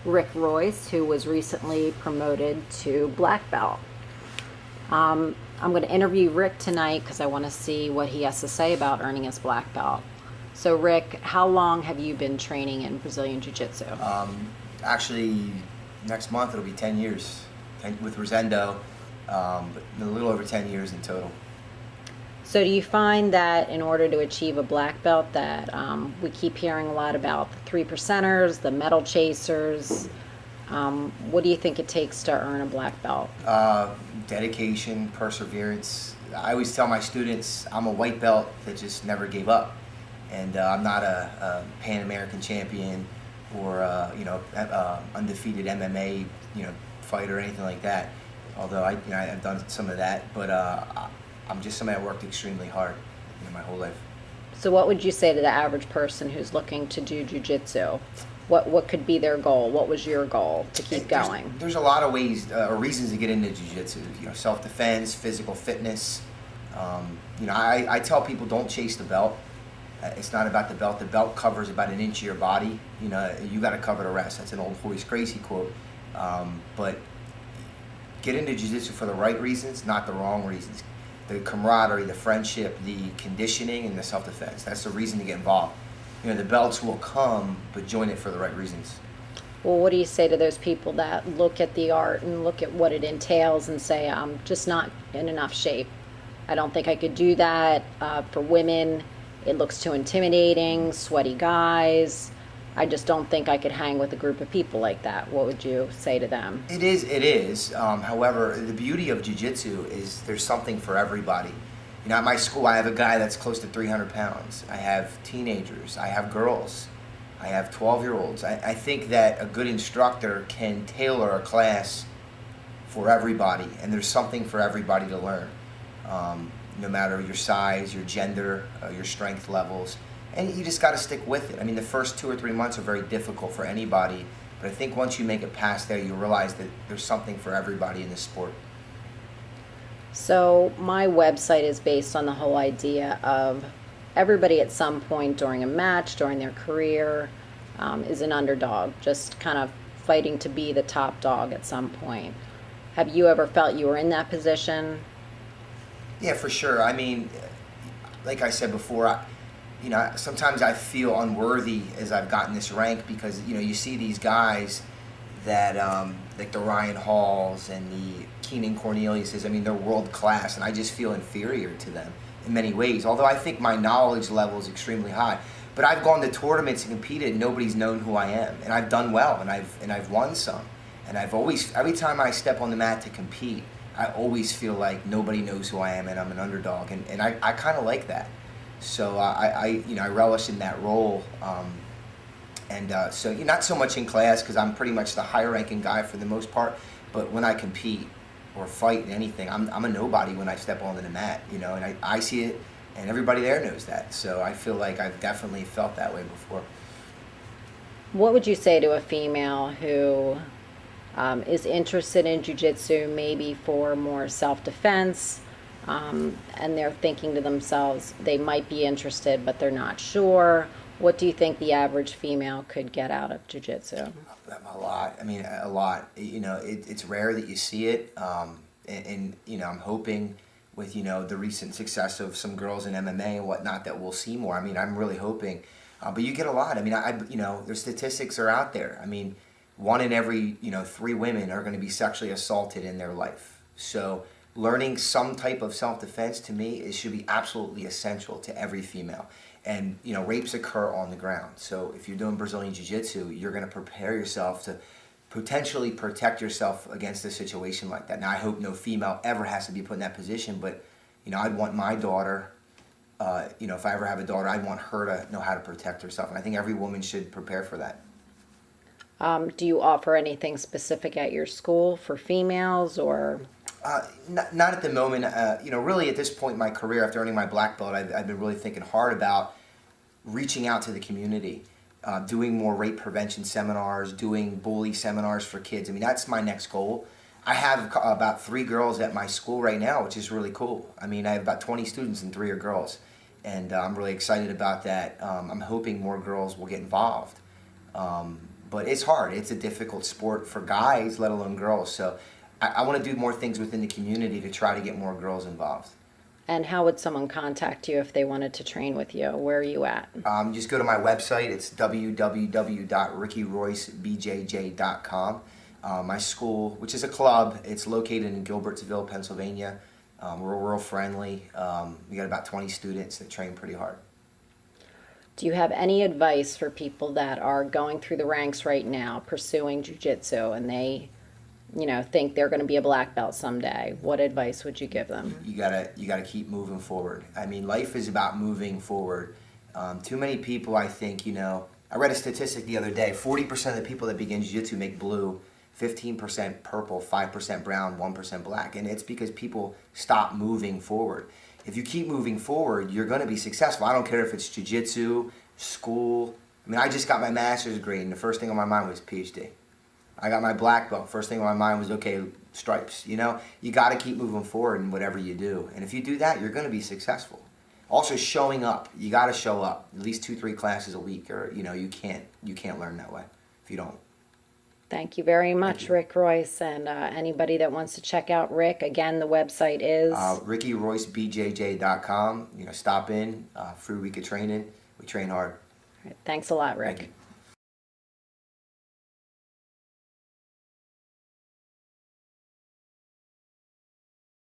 Royce, who was recently promoted to black belt. I'm going to interview Rick tonight because I want to see what he has to say about earning his black belt. So, Rick, how long have you been training in Brazilian Jiu-Jitsu? Actually, next month it'll be 10 years with Rosendo, but a little over 10 years in total. So do you find that in order to achieve a black belt that we keep hearing a lot about the 3%ers, the medal chasers, what do you think it takes to earn a black belt? Dedication, perseverance. I always tell my students I'm a white belt that just never gave up. And I'm not a Pan American champion or undefeated MMA fighter or anything like that. Although I've done some of that, but I'm just somebody that worked extremely hard my whole life. So what would you say to the average person who's looking to do jiu-jitsu? What could be their goal? What was your goal to keep going? There's a lot of ways or reasons to get into jiu-jitsu. Self-defense, physical fitness. I tell people don't chase the belt. It's not about the belt. The belt covers about an inch of your body. You got to cover the rest. That's an old Royce Gracie quote. But get into jiu-jitsu for the right reasons, not the wrong reasons. The camaraderie, the friendship, the conditioning, and the self-defense. That's the reason to get involved. The belts will come, but join it for the right reasons. Well, what do you say to those people that look at the art and look at what it entails and say, I'm just not in enough shape? I don't think I could do that. For women, it looks too intimidating, sweaty guys. I just don't think I could hang with a group of people like that. What would you say to them? It is. However, the beauty of jiu-jitsu is there's something for everybody. At my school, I have a guy that's close to 300 pounds. I have teenagers. I have girls. I have 12-year-olds. I think that a good instructor can tailor a class for everybody, and there's something for everybody to learn, no matter your size, your gender, your strength levels. And you just got to stick with it. The first 2 or 3 months are very difficult for anybody, but I think once you make it past there, you realize that there's something for everybody in this sport. So my website is based on the whole idea of everybody at some point during a match, during their career, is an underdog, just kind of fighting to be the top dog at some point. Have you ever felt you were in that position? Yeah, for sure. Like I said before, sometimes I feel unworthy as I've gotten this rank because, you see these guys that, like the Ryan Halls and the Keenan Corneliuses, they're world class, and I just feel inferior to them in many ways. Although I think my knowledge level is extremely high, but I've gone to tournaments and competed, and nobody's known who I am, and I've done well, and I've won some, and I've always, every time I step on the mat to compete, I always feel like nobody knows who I am, and I'm an underdog, and I kind of like that. So I relish in that role. So not so much in class because I'm pretty much the higher ranking guy for the most part, but when I compete or fight in anything, I'm a nobody when I step onto the mat, and I see it, and everybody there knows that. So I feel like I've definitely felt that way before. What would you say to a female who is interested in jiu-jitsu, maybe for more self-defense, and they're thinking to themselves they might be interested but they're not sure? What do you think the average female could get out of jiu-jitsu? A lot. A lot. It's rare that you see it, and I'm hoping with the recent success of some girls in MMA and whatnot that we'll see more. I'm really hoping, but you get a lot. The statistics are out there. 1 in every 3 women are going to be sexually assaulted in their life. So learning some type of self-defense, to me, it should be absolutely essential to every female. And rapes occur on the ground. So if you're doing Brazilian Jiu-Jitsu, you're going to prepare yourself to potentially protect yourself against a situation like that. Now, I hope no female ever has to be put in that position, but I'd want my daughter, if I ever have a daughter, I'd want her to know how to protect herself. And I think every woman should prepare for that. Do you offer anything specific at your school for females, or? Not at the moment. Really at this point in my career, after earning my black belt, I've been really thinking hard about reaching out to the community, doing more rape prevention seminars, doing bully seminars for kids. That's my next goal. I have about 3 girls at my school right now, which is really cool. I have about 20 students and 3 are girls, and I'm really excited about that. I'm hoping more girls will get involved. But it's hard. It's a difficult sport for guys, let alone girls. So I want to do more things within the community to try to get more girls involved. And how would someone contact you if they wanted to train with you? Where are you at? Just go to my website. It's www.rickyroycebjj.com. My school, which is a club, it's located in Gilbertsville, Pennsylvania. We're real friendly. We got about 20 students that train pretty hard. Do you have any advice for people that are going through the ranks right now, pursuing jiu-jitsu, and they, think they're going to be a black belt someday? What advice would you give them? You gotta keep moving forward. I mean, life is about moving forward. Too many people, I think, I read a statistic the other day. 40% of the people that begin jiu-jitsu make blue, 15% purple, 5% brown, 1% black, and it's because people stop moving forward. If you keep moving forward, you're going to be successful. I don't care if it's jiu-jitsu, school. I mean, I just got my master's degree, and the first thing on my mind was PhD. I got my black belt. First thing on my mind was, okay, stripes. You got to keep moving forward in whatever you do. And if you do that, you're going to be successful. Also, showing up. You got to show up. At least 2-3 classes a week, or, you can't learn that way if you don't. Thank you very much, Rick Royce. And anybody that wants to check out Rick, again, the website is RickyRoyceBJJ.com. Stop in, free week of training. We train hard. All right, thanks a lot, Rick. Thank you.